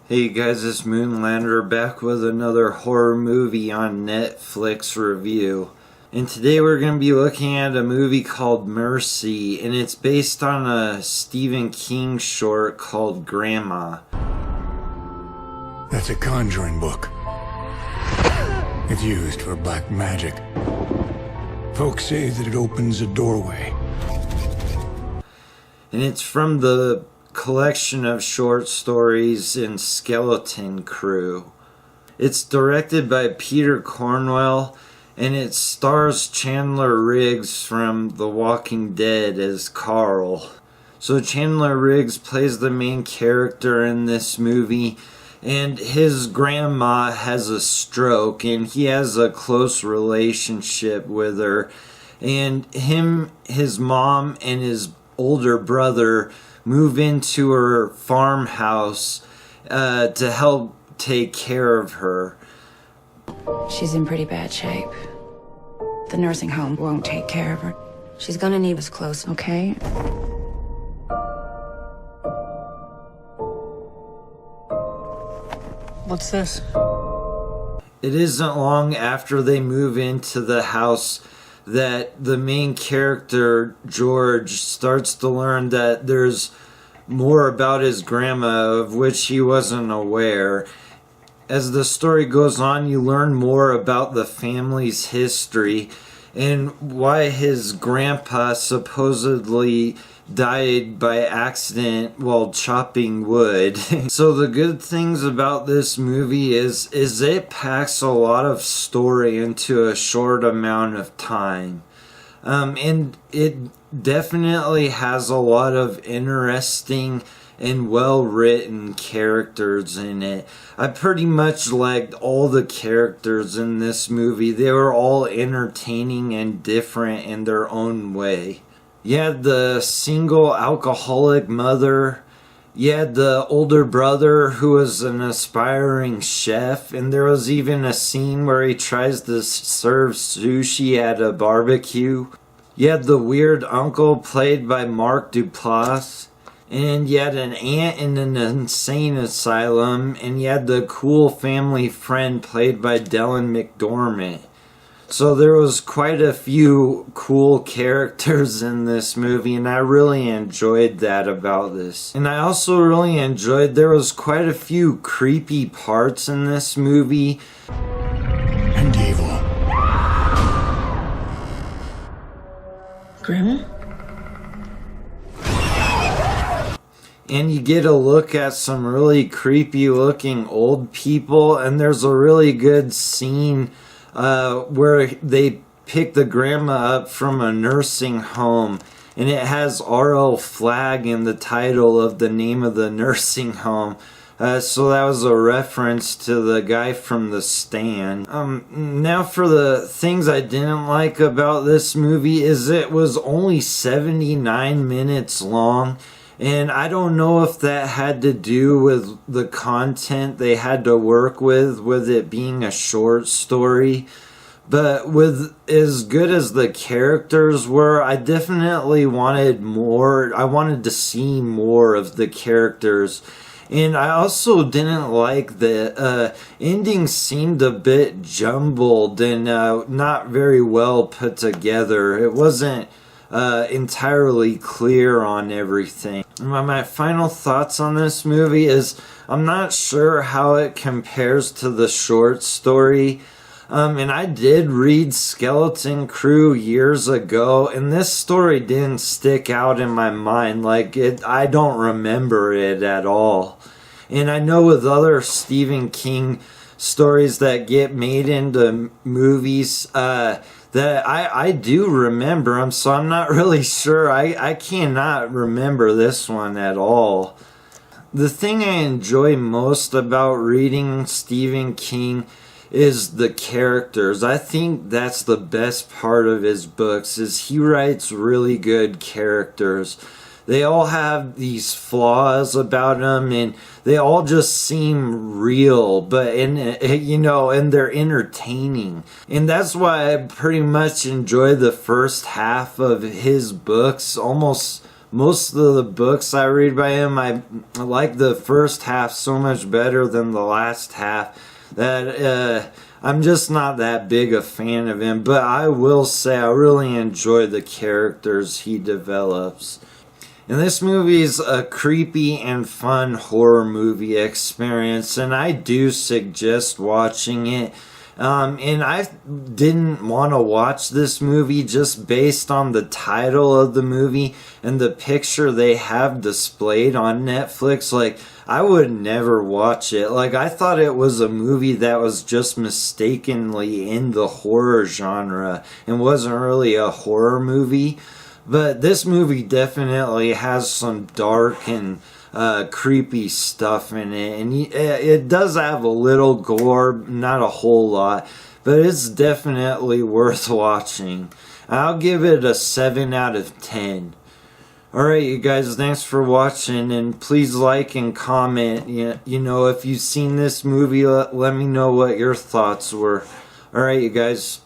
Hey guys, it's Moonlander back with another horror movie on Netflix review. And today we're going to be looking at a movie called Mercy, and it's based on a Stephen King short called Grandma. That's a conjuring book. It's used for black magic. Folks say that it opens a doorway. And it's from the collection of short stories in Skeleton Crew. It's directed by Peter Cornwell, and it stars Chandler Riggs from The Walking Dead as Carl. So Chandler Riggs plays the main character in this movie, and his grandma has a stroke, and he has a close relationship with her. And his mom, and his older brother move into her farmhouse to help take care of her. She's in pretty bad shape. The nursing home won't take care of her. She's gonna need us close, okay? What's this? It isn't long after they move into the house that the main character, George, starts to learn that there's more about his grandma of which he wasn't aware. As the story goes on, you learn more about the family's history and why his grandpa supposedly died by accident while chopping wood. So the good things about this movie is it packs a lot of story into a short amount of time. And it definitely has a lot of interesting and well-written characters in it. I pretty much liked all the characters in this movie. They were all entertaining and different in their own way. You had the single alcoholic mother. You had the older brother who was an aspiring chef. And there was even a scene where he tries to serve sushi at a barbecue. You had the weird uncle played by Mark Duplass. And you had an aunt in an insane asylum. And you had the cool family friend played by Dylan McDormand. So there was quite a few cool characters in this movie, and I really enjoyed that about this. And I also really enjoyed there was quite a few creepy parts in this movie. And evil. Grandma? And you get a look at some really creepy looking old people, and there's a really good scene where they pick the grandma up from a nursing home, and it has R.L. Flagg in the title of the name of the nursing home. So that was a reference to the guy from The Stand. Now for the things I didn't like about this movie is it was only 79 minutes long. And I don't know if that had to do with the content they had to work with it being a short story. But with as good as the characters were, I definitely wanted more. I wanted to see more of the characters. And I also didn't like the ending seemed a bit jumbled and not very well put together. It wasn't entirely clear on everything. My final thoughts on this movie is I'm not sure how it compares to the short story. And I did read Skeleton Crew years ago, and this story didn't stick out in my mind. I don't remember it at all. And I know with other Stephen King stories that get made into movies, that I do remember them, so I'm not really sure. I cannot remember this one at all. The thing I enjoy most about reading Stephen King is the characters. I think that's the best part of his books, is he writes really good characters. They all have these flaws about them, and they all just seem real, but and they're entertaining. And that's why I pretty much enjoy the first half of his books almost most of the books I read by him, I like the first half so much better than the last half that I'm just not that big a fan of him. But I will say I really enjoy the characters he develops. And this movie is a creepy and fun horror movie experience, and I do suggest watching it. And I didn't want to watch this movie just based on the title of the movie and the picture they have displayed on Netflix. Like, I would never watch it. Like, I thought it was a movie that was just mistakenly in the horror genre and wasn't really a horror movie. But this movie definitely has some dark and creepy stuff in it, and it does have a little gore, not a whole lot, but it's definitely worth watching. I'll give it a 7 out of 10. Alright, you guys, thanks for watching, and please like and comment. You know, if you've seen this movie, let me know what your thoughts were. Alright, you guys.